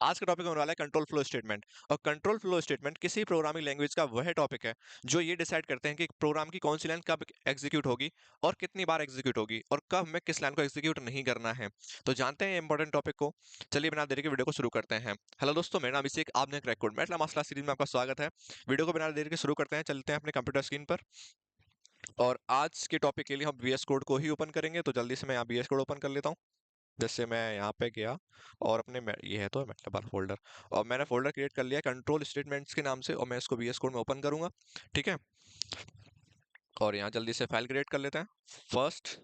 आज का टॉपिक होने वाला है कंट्रोल फ्लो स्टेटमेंट। और कंट्रोल फ्लो स्टेटमेंट किसी प्रोग्रामिंग लैंग्वेज का वह टॉपिक है जो ये डिसाइड करते हैं कि प्रोग्राम की कौन सी लाइन कब एग्जीक्यूट होगी और कितनी बार एग्जीक्यूट होगी और कब हमें किस लाइन को एग्जीक्यूट नहीं करना है। तो जानते हैं इंपॉर्टेंट टॉपिक को। चलिए बिना देरी के वीडियो को शुरू करते हैं। हेलो दोस्तों, मेरा नाम अभिषेक, आपने क्रैक कोड मैथला मास्टर सीरीज में आपका स्वागत है। वीडियो को बिना देरी के शुरू करते हैं, चलते हैं अपने कंप्यूटर स्क्रीन पर। और आज के टॉपिक के लिए हम वीएस कोड को ही ओपन करेंगे, तो जल्दी से मैं यहाँ वीएस कोड ओपन कर लेता हूँ। जैसे मैं यहाँ पे गया और अपने ये है तो मतलब बार फोल्डर, और मैंने फोल्डर क्रिएट कर लिया कंट्रोल स्टेटमेंट्स के नाम से, और मैं इसको वीएस कोड में ओपन करूंगा। ठीक है, और यहाँ जल्दी से फाइल क्रिएट कर लेते हैं, फर्स्ट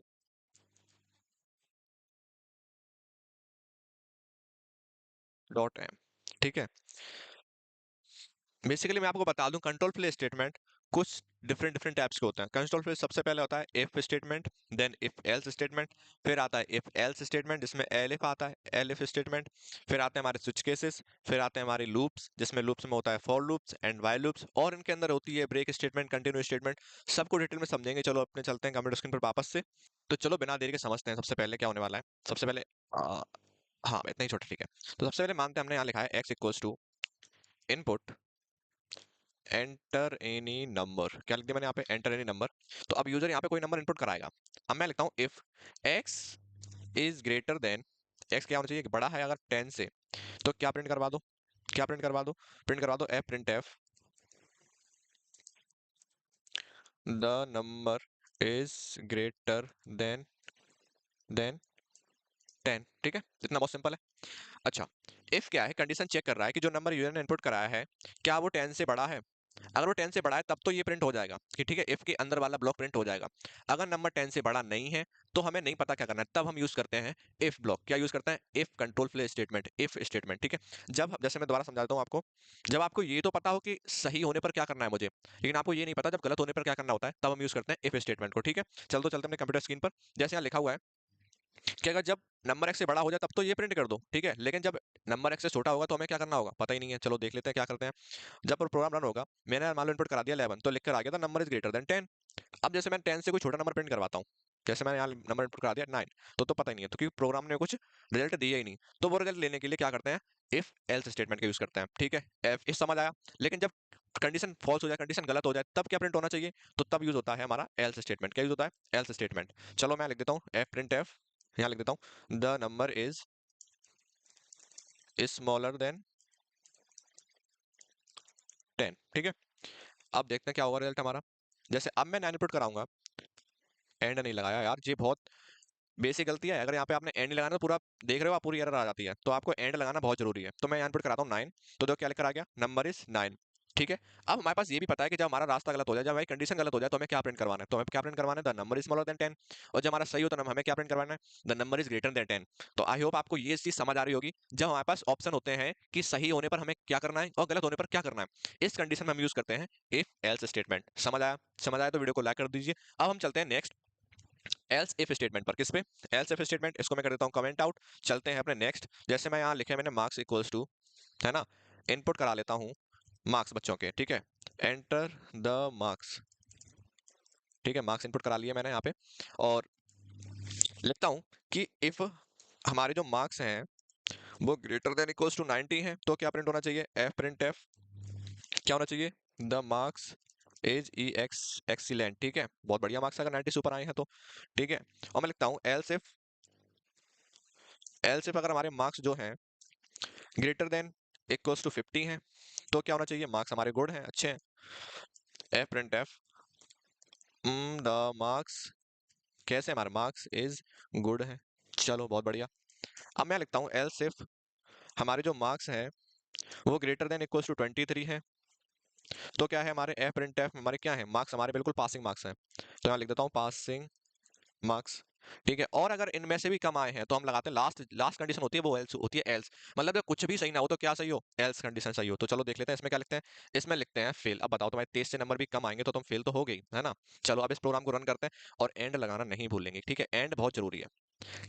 डॉट एम। ठीक है, बेसिकली मैं आपको बता दूं कंट्रोल फ्लो स्टेटमेंट कुछ डिफरेंट डिफरेंट टाइप्स के होते हैं। कंट्रोल फ्लो सबसे पहले होता है if statement, then if else statement, फिर आता है इफ एल्स स्टेटमेंट जिसमें एलिफ आता है, एलिफ स्टेटमेंट, फिर आते हैं हमारे स्विच केसेस, फिर आते हैं हमारे लूप्स जिसमें लूप्स में होता है for loops and while loops, और इनके अंदर होती है ब्रेक स्टेटमेंट, कंटिन्यू स्टेटमेंट। सबको डिटेल में समझेंगे। चलो अपने चलते हैं कंप्यूटर स्क्रीन पर वापस से। तो चलो बिना देरी के समझते हैं सबसे पहले क्या होने वाला है। सबसे पहले हाँ इतना ही छोटा, ठीक है। तो सबसे पहले मानते हैं हमने यहाँ लिखा है x equals to input enter any number. क्या लिख दिया मैंने यहाँ पे? Enter any number. तो अब यूजर यहाँ पे कोई नंबर इनपुट कराएगा। अब मैं लिखता हूँ if x is greater than, x क्या होना चाहिए कि बड़ा है अगर 10 से, तो क्या प्रिंट करवा दो? क्या प्रिंट करवा दो? प्रिंट करवा दो F print F the number is greater then 10। ठीक है, इतना बहुत सिंपल है। अच्छा, इफ क्या है? कंडीशन चेक कर रहा है कि जो नंबर यूजर ने इनपुट कराया है क्या वो 10 से बड़ा है। अगर वो 10 से बड़ा है तब तो ये प्रिंट हो जाएगा कि ठीक है, इफ के अंदर वाला ब्लॉक प्रिंट हो जाएगा। अगर नंबर 10 से बड़ा नहीं है तो हमें नहीं पता क्या करना है, तब हम यूज करते हैं इफ ब्लॉक। क्या यूज करते हैं? If control flow statement, if statement. ठीक है, जब जैसे मैं दोबारा समझाता हूँ आपको, जब आपको ये तो पता हो कि सही होने पर क्या करना है मुझे, लेकिन आपको ये नहीं पता जब गलत होने पर क्या करना होता है, तब हम यूज करते हैं इफ स्टेटमेंट को। ठीक है, चल तो चलते हैं अपने कंप्यूटर स्क्रीन पर। जैसे यहाँ लिखा हुआ है कि अगर जब नंबर x से बड़ा हो जाए तब तो ये प्रिंट कर दो, ठीक है, लेकिन जब नंबर x से छोटा होगा तो हमें क्या करना होगा पता ही नहीं है। चलो देख लेते हैं क्या करते हैं। जब प्रोग्राम रन होगा, मैंने मान लो इनपुट करा दिया 11, तो लिख कर आ गया था नंबर इज ग्रेटर देन 10। अब जैसे मैं 10 से कोई छोटा नंबर प्रिंट करवाता हूँ, जैसे मैंने यहाँ नंबर इनपुट करा दिया 9, तो पता ही नहीं है, तो क्योंकि प्रोग्राम ने कुछ रिजल्ट दिया ही नहीं। तो वो रिजल्ट लेने के लिए क्या करते हैं? इफ एल्स स्टेटमेंट का यूज करते हैं। ठीक है, एफ इस समझ आया। लेकिन जब कंडीशन फॉल्स हो जाए, कंडीशन गलत हो जाए, तब क्या प्रिंट होना चाहिए? तो तब यूज होता है हमारा एल्स स्टेटमेंट। क्या यूज होता है? Else statement. चलो मैं लिख देता हूँ एफ प्रिंट एफ, यहाँ लिख देता हूँ the number is smaller than 10। ठीक है, अब देखते हैं क्या होगा रिजल्ट हमारा। जैसे अब मैं 9 इनपुट कराऊंगा, एंड नहीं लगाया यार, ये बहुत बेसिक गलती है। अगर यहाँ पे आपने एंड लगाना तो पूरा देख रहे हो आप, पूरी एरर आ जाती है, तो आपको एंड लगाना बहुत जरूरी है। तो मैं यहाँ इनपुट कराता हूँ 9, तो देखो क्या लिखकर आ गया, नंबर इज 9। ठीक है, अब हमारे पास ये भी पता है कि जब हमारा रास्ता गलत हो जाए, जब हमारी कंडीशन गलत हो जाए, तो हमें क्या प्रिंट करवाना है? तो हमें क्या प्रिंट करवाना है? The number is smaller than 10। और जब हमारा सही हो तो हमें क्या प्रिंट करवाना है? The number is greater then 10। तो आई होप आपको ये चीज समझ आ रही होगी। जब हमारे पास ऑप्शन होते हैं कि सही होने पर हमें क्या करना है और गलत होने पर क्या करना है, इस कंडीशन में हम यूज करते हैं इफ एल्स स्टेटमेंट। समझ आया? समझ आया तो वीडियो को लाइक कर दीजिए। अब हम चलते हैं नेक्स्ट एल्स इफ स्टेटमेंट पर। किस पे? एल्स इफ स्टेटमेंट, इसको मैं कर देता हूँ कमेंट आउट। चलते हैं अपने नेक्स्ट। जैसे मैं यहाँ लिखे मैंने मार्क्स इक्वल्स टू, है ना, इनपुट करा लेता हूँ मार्क्स बच्चों के। ठीक है, एंटर द मार्क्स। ठीक है, मार्क्स इनपुट करा लिया मैंने यहाँ पे, और लिखता हूँ कि इफ हमारे जो मार्क्स हैं वो ग्रेटर देन इक्वल्स टू 90 हैं, तो क्या प्रिंट होना चाहिए? एफ प्रिंट एफ क्या होना चाहिए? The marks is E x excellent. ठीक है, बहुत बढ़िया मार्क्स अगर 90 से ऊपर आए हैं तो। ठीक है, और मैं लिखता हूँ एल्स इफ अगर हमारे मार्क्स जो हैं ग्रेटर देन इक्वल्स टू 50 हैं, तो क्या होना चाहिए? मार्क्स हमारे गुड हैं, अच्छे हैं। F print F the marks कैसे? हमारे मार्क्स इज गुड है। चलो बहुत बढ़िया। अब मैं लिखता हूँ एल्स इफ हमारे जो मार्क्स हैं वो ग्रेटर देन इक्वल्स टू 23 है, तो क्या है हमारे एफ प्रिंट एफ हमारे क्या है? मार्क्स हमारे बिल्कुल पासिंग मार्क्स हैं, तो यहाँ लिख देता हूँ पासिंग मार्क्स। ठीक है, और अगर इनमें से भी कम आए हैं तो हम लगाते हैं लास्ट, लास्ट कंडीशन होती है वो एल्स होती है। एल्स मतलब जब कुछ भी सही ना हो तो क्या सही हो? एल्स कंडीशन सही हो। तो चलो देख लेते हैं इसमें क्या लिखते हैं। इसमें लिखते हैं फेल। अब बताओ तुम्हारे 23 से नंबर भी कम आएंगे तो तुम फेल तो हो गई है ना। चलो अब इस प्रोग्राम को रन करते हैं, और एंड लगाना नहीं भूलेंगे। ठीक है, एंड बहुत जरूरी है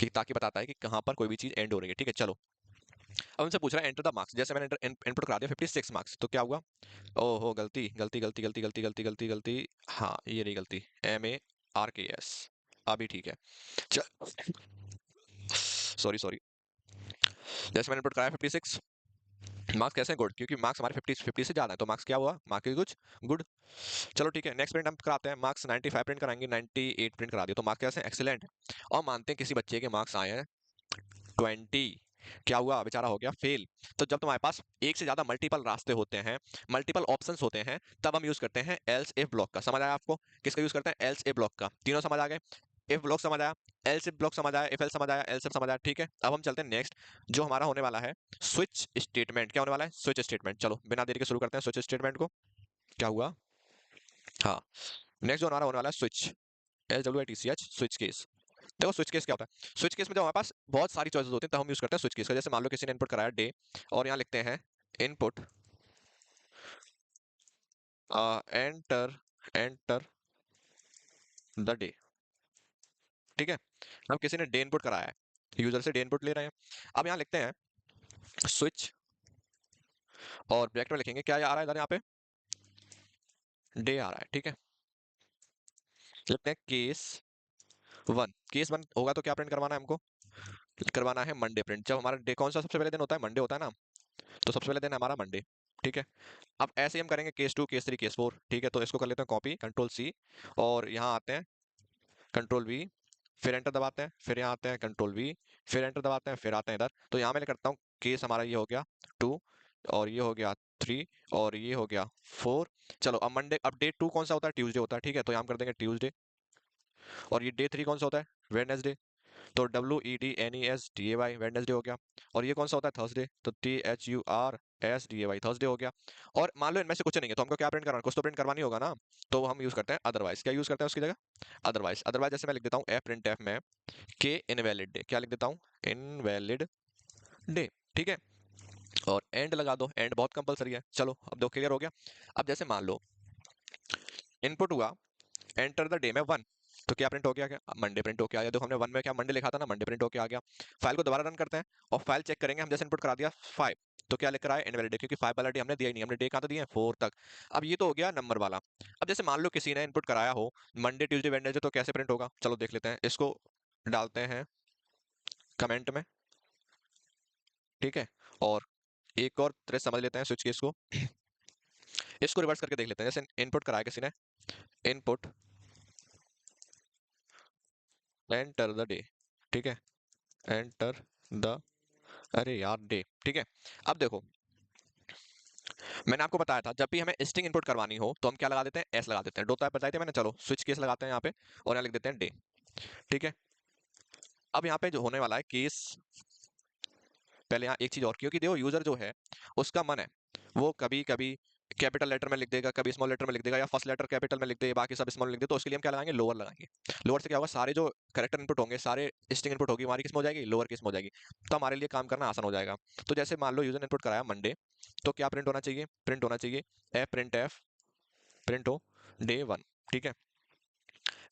कि ताकि बताता है कि कहाँ पर कोई भी चीज एंड हो रही है। ठीक है, चलो अब हमसे पूछ रहा है एंटर द मार्क्स। जैसे मैंने इनपुट करा दिया 56 मार्क्स, तो क्या हुआ? ओहो, गलती गलती गलती गलती गलती गलती गलती गलती, हाँ ये रही गलती, MARKS। अभी ठीक है, चल सॉरी सॉरी। जैसे मैंने इनपुट कराया 56, मार्क्स कैसे गुड, क्योंकि मार्क्स हमारे 50 से ज्यादा है, तो मार्क्स क्या हुआ, मार्क्स कुछ गुड। चलो ठीक है, नेक्स्ट प्रिंट हम कराते हैं। मार्क्स 95 प्रिंट कराएंगे, 98 प्रिंट करा दिया, तो मार्क्स कैसे हैं, एक्सीलेंट। और मानते हैं किसी बच्चे के मार्क्स आए हैं 20, क्या हुआ, बेचारा हो गया फेल। तो जब तुम्हारे पास एक से ज्यादा मल्टीपल रास्ते होते हैं, मल्टीपल ऑप्शंस होते हैं, तब हम यूज करते हैं एल्स इफ ब्लॉक का। समझ आया आपको, किसका यूज करते हैं, एल्स इफ ब्लॉक का। तीनों समझ आ गए, इफ ब्लॉक समझ आया, एल्स इफ ब्लॉक समझ आया, इफ एल्स समझ आया, एल्स इफ समझ आया, ठीक है। अब हम चलते हैं नेक्स्ट, जो हमारा होने वाला है स्विच स्टेटमेंट। क्या होने वाला है, स्विच स्टेटमेंट। चलो बिना देरी के शुरू करते हैं स्विच स्टेटमेंट को। क्या हुआ, हाँ, नेक्स्ट जो हमारा होने वाला है स्विच, SWITCH, स्विच केस। देखो स्विच केस क्या होता है, स्विच केस में जब हमारे पास बहुत सारी चॉइसेस होती हैं तब हम यूज करते हैं स्विच केस का। जैसे मान लो किसी ने इनपुट कराया डे, और यहाँ लिखते हैं input enter enter the day, ठीक है। अब किसी ने डे इनपुट कराया है, यूजर से डे इनपुट ले रहे हैं। अब यहाँ लिखते हैं स्विच, और ब्रैकेट में लिखेंगे क्या आ रहा है इधर, यहाँ पे डे आ रहा है, ठीक है। लिखते हैं केस 1, केस 1 होगा तो क्या प्रिंट करवाना है हमको, करवाना है मंडे प्रिंट। जब हमारा डे कौन सा सबसे पहले दिन होता है, मंडे होता है ना, तो सबसे पहले दिन है हमारा मंडे, ठीक है। अब ऐसे ही हम करेंगे केस 2, केस 3, केस 4, ठीक है। तो इसको कर लेते हैं कॉपी, कंट्रोल C, और यहाँ आते हैं कंट्रोल V, फिर एंटर दबाते हैं, फिर यहाँ आते हैं कंट्रोल V, फिर एंटर दबाते हैं, फिर आते हैं इधर। तो यहाँ मैं करता हूँ केस हमारा ये हो गया 2, और ये हो गया 3, और ये हो गया 4। चलो अब मंडे, अब डे 2 कौन सा होता है, ट्यूसडे होता है, ठीक है। तो यहाँ हम कर देंगे ट्यूसडे, और ये डे 3 कौन सा होता है, वेडनेसडे, तो WEDNESDAY, वेडनेसडे हो गया। और ये कौन सा होता है, थर्सडे, तो THURSDAY, थर्सडे हो गया। और मान लो इनमें से कुछ नहीं है, तो हमको क्या प्रिंट करवाना, कुछ तो प्रिंट करवानी होगा ना, तो हम यूज करते हैं अदरवाइज। क्या यूज करते हैं उसकी जगह, अदरवाइज। अदरवाइज जैसे मैं लिख देता हूँ एफ प्रिंट एफ में के इनवैलिड डे, क्या लिख देता हूँ, इनवैलिड डे, ठीक है। और एंड लगा दो, एंड बहुत कंपलसरी है। चलो अब दो क्लियर हो गया। अब जैसे मान लो इनपुट हुआ एंटर द डे में 1, तो क्या प्रिंट हो गया, क्या मंडे प्रिंट होके आ गया। देखो हमने 1 में क्या मंडे लिखा था ना, मंडे प्रिंट होके आ गया। फाइल को दोबारा रन करते हैं, और फाइल चेक करेंगे, हम जैसे इनपुट करा दिया 5, तो क्या लिख रहा है, इनवैलिड डे, क्योंकि 5 वाला डे हमने दिया ही नहीं, हमने डे कहाँ तो दिए हैं, 4 तक। अब ये तो हो गया नंबर वाला। अब जैसे मान लो किसी ने इनपुट कराया हो मंडे ट्यूसडे वेडनेसडे, तो कैसे प्रिंट होगा, चलो देख लेते हैं। इसको डालते हैं कमेंट में, ठीक है। और एक और तरह समझ लेते हैं स्विच केस को, इसको रिवर्स करके देख लेते हैं। जैसे इनपुट कराया किसी ने, इनपुट एंटर द डे, ठीक है, एंटर द, अरे यार डे, ठीक है। अब देखो मैंने आपको बताया था जब भी हमें स्ट्रिंग इनपुट करवानी हो तो हम क्या लगा देते हैं, एस लगा देते हैं, दो टाइप बताई थी मैंने। चलो स्विच केस लगाते हैं यहाँ पे, और यहाँ लिख देते हैं डे, ठीक है। अब यहाँ पे जो होने वाला है केस, पहले यहाँ एक चीज और की, कि देखो यूजर जो है उसका मन है वो कभी कभी कैपिटल लेटर में लिख देगा, कभी स्मॉल लेटर में लिख देगा, या फर्स्ट लेटर कैपिटल में लिख दे, बाकी सब स्मॉल लिख दे। तो उसके लिए हम क्या लगाएंगे, लोअर लगाएंगे। लोअर से क्या होगा, सारे जो करेक्टर इनपुट होंगे, सारे स्ट्रिंग इनपुट होगी हमारी किस में हो जाएगी, लोअर केस में हो जाएगी। तो हमारे लिए काम करना आसान हो जाएगा। तो जैसे मान लो यूजर ने इनपुट कराया मंडे, तो क्या प्रिंट होना चाहिए, प्रिंट होना चाहिए एफ प्रिंट एफ, प्रिंट हो डे 1, ठीक है।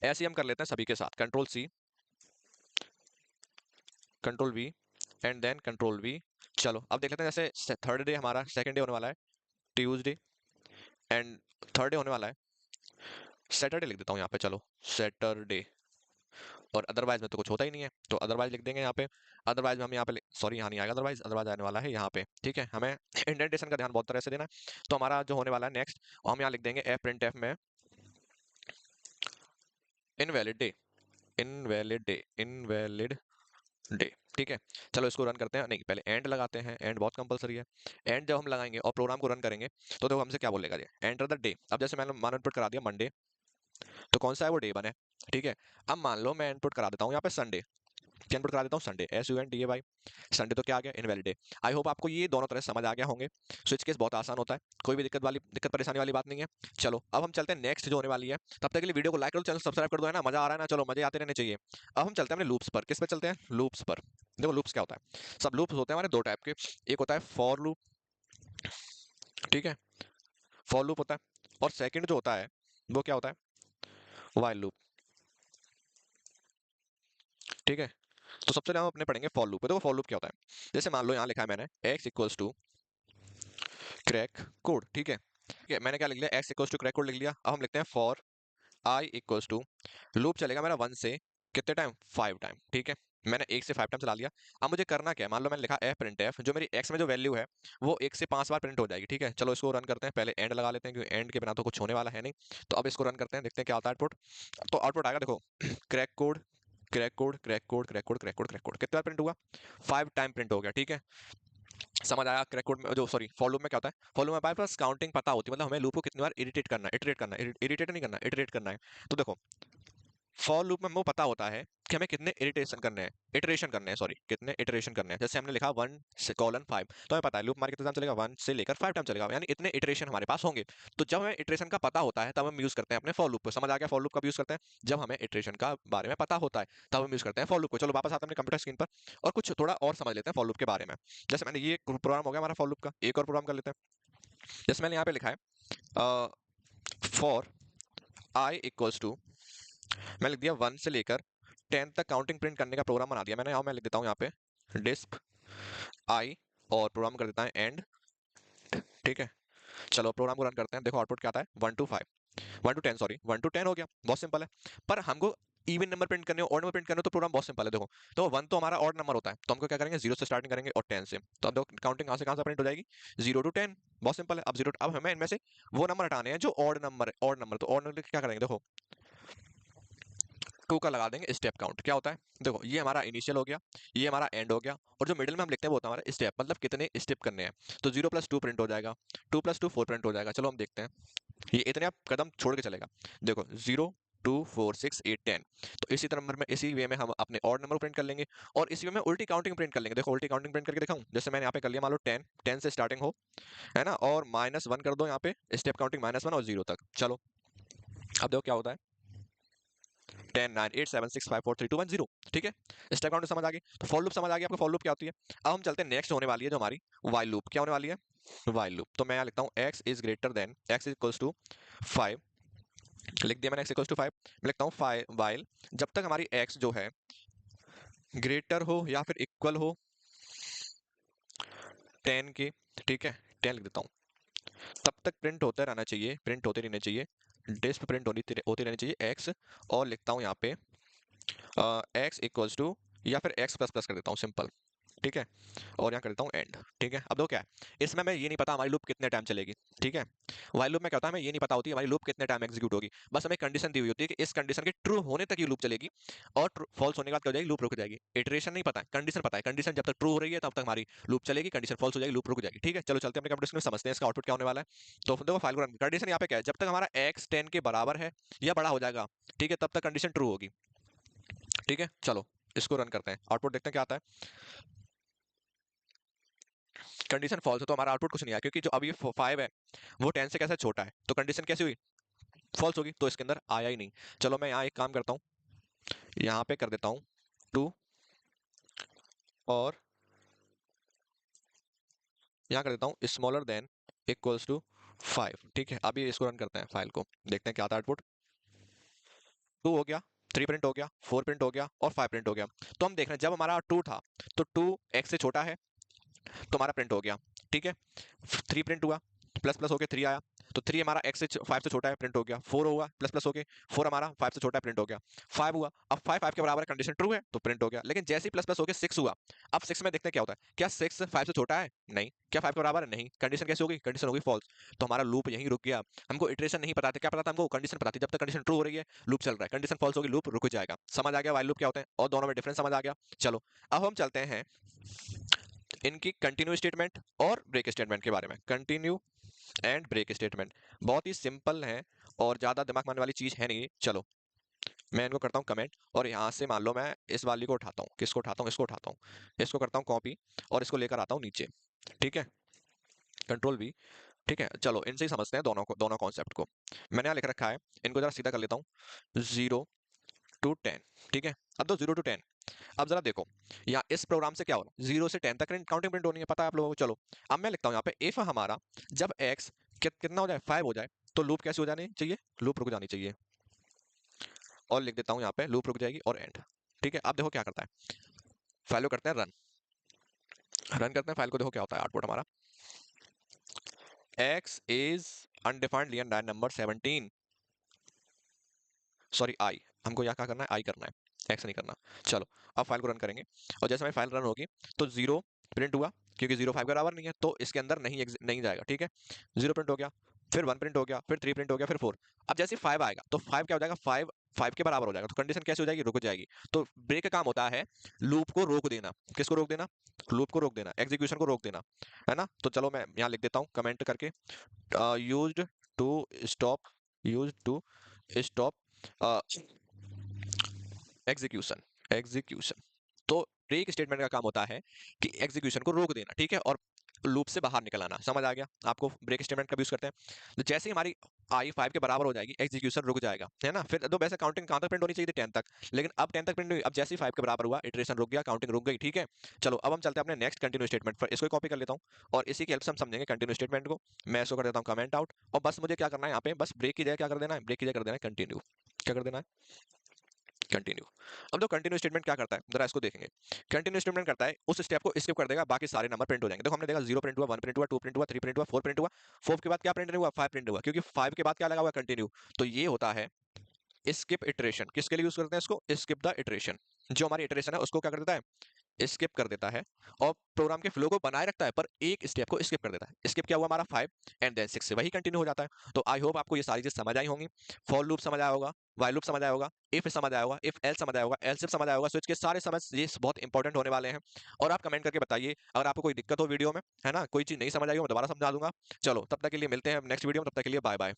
ऐसे ही हम कर लेते हैं सभी के साथ, control C, control V, and then control V। चलो अब देख लेते हैं, जैसे थर्ड डे हमारा, सेकंड डे होने वाला है ट्यूसडे, एंड थर्ड डे होने वाला है सैटरडे, लिख देता हूँ यहाँ पे, चलो सैटरडे। और अदरवाइज में तो कुछ होता ही नहीं है, तो अदरवाइज लिख देंगे यहाँ पे। अदरवाइज में हम यहाँ पे, सॉरी यहाँ नहीं आएगा अदरवाइज, अदरवाइज आने वाला है यहाँ पे, ठीक है। हमें इंडेंटेशन का ध्यान बहुत तरह से देना है। तो हमारा जो होने वाला है नेक्स्ट, हम यहाँ लिख देंगे एफ प्रिंट एफ में invalid day, invalid day, invalid day, ठीक है। चलो इसको रन करते हैं, नहीं पहले एंड लगाते हैं, एंड बहुत कंपलसरी है। एंड जब हम लगाएंगे और प्रोग्राम को रन करेंगे, तो देखो हमसे क्या बोलेगा, ये एंटर द डे। अब जैसे मैंने मान इनपुट करा दिया मंडे, तो कौन सा है वो डे 1 है, ठीक है। अब मान लो मैं इनपुट करा देता हूँ यहाँ पे संडे, क्या इनपुट करा देता हूँ, संडे, SUNDAY, संडे, तो क्या आ गया, इनवैलिड डे। आई होप आपको ये दोनों तरह से समझ आ गया होंगे। स्विच केस बहुत आसान होता है, कोई भी दिक्कत परेशानी वाली बात नहीं है। चलो अब हम चलते हैं नेक्स्ट जो होने वाली है। तब तक के लिए वीडियो को लाइक करो, चैनल सब्सक्राइब कर दो, है ना, मजा आ रहा है ना, चलो मजे आते रहने चाहिए। अब हम चलते हैं अपने लूप्स पर, किस पे चलते हैं, लूप्स पर। देखो लूप्स क्या होता है, सब लूप्स होते हैं हमारे दो टाइप के। एक होता है फॉर लूप, ठीक है, फॉर लूप होता है। और सेकंड जो होता है वो क्या होता है, व्हाइल लूप, ठीक है। तो सबसे पहले हम अपने पढ़ेंगे फॉर लूप। देखो फॉर लूप क्या होता है, जैसे मान लो यहाँ लिखा है मैंने x equals to crack code, ठीक है। ठीक है, मैंने क्या लिख लिया, x equals to crack code लिख लिया। अब हम लिखते हैं for i equals to, loop चलेगा मेरा 1 से कितने टाइम, 5 टाइम, ठीक है। मैंने 1 से 5 टाइम चला लिया। अब मुझे करना क्या है, मान लो मैंने लिखा f प्रिंट f, जो मेरी x में जो वैल्यू है वो 1 से 5 बार प्रिंट हो जाएगी। ठीक है, चलो इसको रन करते हैं, पहले एंड लगा लेते हैं क्योंकि एंड के बिना तो कुछ होने वाला है नहीं। तो अब इसको रन करते हैं, देखते हैं क्या आता है आउटपुट। तो आउटपुट आएगा, देखो crack code crack code crack code crack code crack code crack code, कितनी बार प्रिंट हुआ, 5 टाइम प्रिंट हो गया। ठीक है, समझ आया। क्रैक कोड में जो सॉरी फॉर लूप में क्या होता है, फॉर लूप में हमारे पास काउंटिंग पता होती है, मतलब हमें लूप को कितनी बार इरिटेट करना है, इरिटेट नहीं करना, इटरेट करना है। तो देखो फॉर लूप में हमको पता होता है कि हमें कितने इरिटेशन करने हैं, इटरेशन करने हैं, सॉरी कितने इटरेशन करने हैं। जैसे हमने लिखा 1 से कॉलन 5, तो हमें पता है लूप हमारे कितने टाइम चलेगा, 1 से लेकर 5 टाइम चलेगा, यानी इतने इटरेशन हमारे पास होंगे। तो जब हमें इटरेशन का पता होता है तब हम यूज करते हैं अपने फॉर लूप को। समझ आ गया, फॉर लूप कब यूज करते हैं, जब हमें इटरेशन का बारे में पता होता है तब हम यूज करते हैं फॉर लूप को। चलो वापस आते हैं अपने कंप्यूटर स्क्रीन पर और कुछ थोड़ा और समझ लेते हैं फॉर लूप के बारे में। जैसे मैंने ये प्रोग्राम हो गया हमारा फॉर लूप का, एक और प्रोग्राम कर लेते हैं। जैसे मैंने यहाँ पे लिखा है फॉर आई इक्वल्स टू, मैं लिख दिया 1 से लेकर 10 तक काउंटिंग प्रिंट करने का प्रोग्राम बना दिया मैंने। मैं लिख देता हूँ यहाँ पे डिस्प आई और प्रोग्राम कर देता है एंड। ठीक है, चलो प्रोग्राम को रन करते हैं, देखो आउटपुट क्या आता है, 1 to 5, 1 to 10 सॉरी 1 to 10 हो गया, बहुत सिंपल है। पर हमको इवन नंबर प्रिंट करने हो, ऑड नंबर प्रिंट करने हो, तो प्रोग्राम बहुत सिंपल है। देखो तो 1 तो हमारा ऑड नंबर होता है, तो हमको क्या करेंगे, 0 से स्टार्टिंग करेंगे और 10 से। तो अब देखो काउंटिंग कहाँ से प्रिंट हो जाएगी, 0 to 10, बहुत सिंपल है। अब हमें इनमें से वो नंबर हटाने हैं जो ऑड नंबर है, ऑड नंबर। तो ऑड नंबर क्या करेंगे, देखो 2 का लगा देंगे स्टेप काउंट। क्या होता है, देखो ये हमारा इनिशियल हो गया, ये हमारा एंड हो गया, और जो मिडिल में हम लिखते हैं वो होता है हमारा स्टेप, मतलब कितने स्टेप करने हैं। तो 0 + 2 प्रिंट हो जाएगा, 2 + 2 4 प्रिंट हो जाएगा। चलो हम देखते हैं, ये इतने आप कदम छोड़ के चलेगा। देखो 0 2 4 6 8 10, तो इसी नंबर में इसी वे में हम अपने ऑड नंबर प्रिंट कर लेंगे, और इसी वे में उल्टी काउंटिंग प्रिंट कर लेंगे। देखो उल्टी काउंटिंग प्रिंट करके दिखाऊं, जैसे मैंने यहाँ पे कर लिया, मान लो 10, 10 से स्टार्टिंग हो, है ना, और -1 कर दो यहाँ पे, स्टेप काउंटिंग -1 और 0 तक। चलो अब देखो क्या होता है, 10 9 8 7 6 5 4 3 2 1 0। ठीक है, स्टेप काउंट समझ आ गई, तो फॉर लूप समझ आ गया आपको, फॉर लूप क्या होती है। अब हम चलते हैं नेक्स्ट होने वाली है जो हमारी वाइल लूप। क्या होने वाली है, वाइल लूप। तो मैं यहाँ लिखता हूँ x is greater than, x equals to 5, लिख दिया मैंने x इक्वल्स टू 5। मैं लिखता हूँ वाइल, जब तक हमारी x जो है ग्रेटर हो या फिर इक्वल हो 10 के, ठीक है 10 लिख देता हूँ, तब तक प्रिंट होता रहना चाहिए, प्रिंट होते रहने चाहिए, डिस्प प्रिंट होती रहनी चाहिए x। और लिखता हूँ यहाँ पे x इक्वल्स टू, या फिर x प्लस प्लस कर देता हूँ सिंपल। ठीक है, और यहाँ कर देता हूँ एंड। ठीक है, अब दो क्या है, इसमें मैं ये नहीं पता हमारी लूप कितने टाइम चलेगी। ठीक है, वाइल लूप में क्या होता है, हमें ये नहीं पता होती हमारी लूप कितने टाइम एग्जीक्यूट होगी, बस हमें कंडीशन दी हुई होती है कि इस कंडीशन के ट्रू होने तक ये लूप चलेगी, और फॉल्स होने के बाद क्या हो जाएगी, लूप रुक जाएगी। इटरेशन नहीं पता है, कंडीशन पता है, कंडीशन जब तक ट्रू हो रही है तब तक हमारी लूप चलेगी, कंडीशन फॉल्स हो जाएगी, लूप रुक जाएगी। ठीक है, चलो चलते हैं अपने कंप्यूटर में, समझते हैं इसका आउटपुट क्या होने वाला है। तो देखो फाइल को रन, कंडीशन यहाँ पे क्या है, जब तक हमारा x 10 के बराबर है या बड़ा हो जाएगा, ठीक है, तब तक कंडीशन ट्रू होगी। ठीक है, चलो इसको रन करते हैं, आउटपुट देखते हैं क्या आता है। कंडीशन फॉल्स है तो हमारा आउटपुट कुछ नहीं आया, क्योंकि जो अब ये 5 है वो 10 से कैसे छोटा है, तो कंडीशन कैसी हुई, फॉल्स होगी, तो इसके अंदर आया ही नहीं। चलो मैं यहाँ एक काम करता हूँ, यहाँ पे कर देता हूँ 2, और यहाँ कर देता हूँ स्मॉलर देन इक्वल्स टू 5। ठीक है, अभी इसको रन करते हैं, फाइल को देखते हैं क्या आता है आउटपुट। 2 हो गया, 3 प्रिंट हो गया, 4 प्रिंट हो गया, और 5 प्रिंट हो गया। तो हम देख रहे हैं जब हमारा 2 था तो 2 x से छोटा है तो हमारा प्रिंट हो गया। ठीक है, 3 प्रिंट हुआ, प्लस प्लस होके 3 आया, तो 3 हमारा x से 5 से छोटा है, प्रिंट हो गया। 4 हुआ, प्लस प्लस होके 4 हमारा 5 से छोटा है, प्रिंट हो गया। 5 हुआ, अब 5 5 के बराबर है, कंडीशन ट्रू है तो प्रिंट हो गया। लेकिन जैसे ही प्लस प्लस होके 6 हुआ, अब 6 में देखते हैं क्या होता है, क्या 6 5 से छोटा है, नहीं। क्या 5 के बराबर है, नहीं। कंडीशन कैसे होगी, कंडीशन होगी फॉल्स, तो हमारा लूप यहीं रुक गया। हमको इटरेशन नहीं पता था, क्या पता था हमको, कंडीशन पता थी, जब तक कंडीशन ट्रू हो रही है लूप चल रहा है, कंडीशन फॉल्स होगी लूप रुक जाएगा। समझ आ गया वाइल लूप क्या होते हैं, और दोनों में डिफरेंस समझ आ गया। चलो अब हम चलते हैं इनकी कंटिन्यू स्टेटमेंट और ब्रेक स्टेटमेंट के बारे में। कंटिन्यू एंड ब्रेक स्टेटमेंट बहुत ही सिंपल है और ज़्यादा दिमाग मारने वाली चीज़ है नहीं। चलो मैं इनको करता हूँ कमेंट, और यहाँ से मान लो मैं इस वाली को उठाता हूँ, किसको उठाता हूँ, इसको उठाता हूँ, इसको करता हूँ कॉपी, और इसको लेकर आता हूँ नीचे। ठीक है, कंट्रोल V। ठीक है, चलो इनसे ही समझते हैं दोनों कॉन्सेप्ट को। मैंने यहाँ लिख रखा है, इनको जरा सीधा कर लेता हूँ, 0 to 10। ठीक है, अब दो 0 to 10। अब जरा देखो यहाँ इस प्रोग्राम से क्या हो रहा है, 0 से 10 तक काउंटिंग प्रिंट होनी है, पता है आप लोगों को। चलो अब मैं लिखता हूँ यहाँ पे इफ हमारा जब x कितना हो जाए, 5 हो जाए, तो लूप कैसे हो जानी चाहिए, लूप रुक जानी चाहिए। और लिख देता हूँ यहाँ पे लूप रुक जाएगी और एंड। ठीक है, अब देखो क्या करता है, फाइल को करते हैं रन, रन करते हैं फाइल को, देखो क्या होता है आउटपुट हमारा, x इज अनडिफाइंड लियन लाइन नंबर 17, सॉरी आई, हमको यहाँ क्या करना है, आई करना है। एक्स नहीं करना। चलो अब फाइल को रन करेंगे, और जैसे हमारी फाइल रन होगी तो 0 प्रिंट हुआ, क्योंकि 0 5 के बराबर नहीं है तो इसके अंदर नहीं जाएगा, ठीक है। 0 प्रिंट हो गया, फिर 1 प्रिंट हो गया, फिर 3 प्रिंट हो गया, फिर 4। अब जैसे 5 आएगा तो 5 क्या हो जाएगा, 5 5 के बराबर हो जाएगा, तो कंडीशन कैसे हो जाएगी, रुक जाएगी। तो ब्रेक का काम होता है लूप को रोक देना। किसको रोक देना, लूप को रोक देना, एग्जीक्यूशन को रोक देना, है ना। तो चलो मैं यहाँ लिख देता हूँ कमेंट करके, used to stop, used to stop execution, execution. तो ब्रेक स्टेटमेंट का काम होता है कि एग्जीक्यूशन को रोक देना, ठीक है, और लूप से बाहर निकल आना। समझ आ गया आपको ब्रेक स्टेटमेंट कब यूज करते हैं। तो जैसे ही हमारी आई 5 के बराबर हो जाएगी, एग्जीक्यूशन रुक जाएगा, है ना। फिर तो वैसे काउंटिंग कहां तक प्रिंट होनी चाहिए थी, 10 तक, लेकिन अब 10 तक प्रिंट हुई। अब जैसे ही 5 के बराबर हुआ, इटरेशन रुक गया, काउंटिंग रुक गई, ठीक है। चलो अब हम चलते हैं अपने नेक्स्ट कंटिन्यू स्टेटमेंट पर। इसको कॉपी कर लेता हूं और इसी की हेल्प से हम समझेंगे कंटिन्यू स्टेटमेंट को। मैं इसको कर देता हूं कमेंट आउट, और बस मुझे क्या करना है यहाँ पे, बस ब्रेक की जगह क्या कर देना है, ब्रेक की जगह कर देना है कंटिन्यू। क्या कर देना है, कंटिन्यू। अब जो कंटिन्यू स्टेटमेंट क्या करता है, जरा इसको देखेंगे। कंटिन्यू स्टेटमेंट करता है उस स्टेप को स्किप कर देगा, बाकी सारे नंबर प्रिंट हो जाएंगे। देखो हमने देखा 0 प्रिंट हुआ, 1 प्रिंट हुआ, 2 प्रिंट हुआ, 3 प्रिंट हुआ, 4 प्रिंट हुआ। 4 के बाद क्या प्रिंट नहीं हुआ, 5 प्रिंट हुआ, क्योंकि 5 के बाद क्या लगा हुआ, कंटिन्यू। तो ये होता है स्किप इटरेशन। किसके लिए यूज करते हैं इसको, स्किप द इटरेशन। जो हमारी इटरेशन है उसको क्या कर देता है, स्किप कर देता है, और प्रोग्राम के फ्लो को बनाए रखता है, पर एक स्टेप को स्किप कर देता है। स्किप क्या हुआ हमारा, 5, एंड देन 6 से वही कंटिन्यू हो जाता है। तो आई होप आपको ये सारी चीज समझ आई होंगी। फॉर लूप समझ आया होगा, व्हाइल लूप समझ आया होगा, इफ समझ आया होगा, इफ एल्स समझ आया होगा, एल्स इफ समझ आया होगा। स्विच के सारे समझ ये बहुत इंपॉर्टेंट होने वाले हैं। और आप कमेंट करके बताइए अगर आपको कोई दिक्कत हो वीडियो में, है ना, कोई चीज नहीं समझ आई हो, मैं दोबारा समझा दूंगा। चलो तब तक के लिए मिलते हैं नेक्स्ट वीडियो में, तब तक के लिए बाय बाय।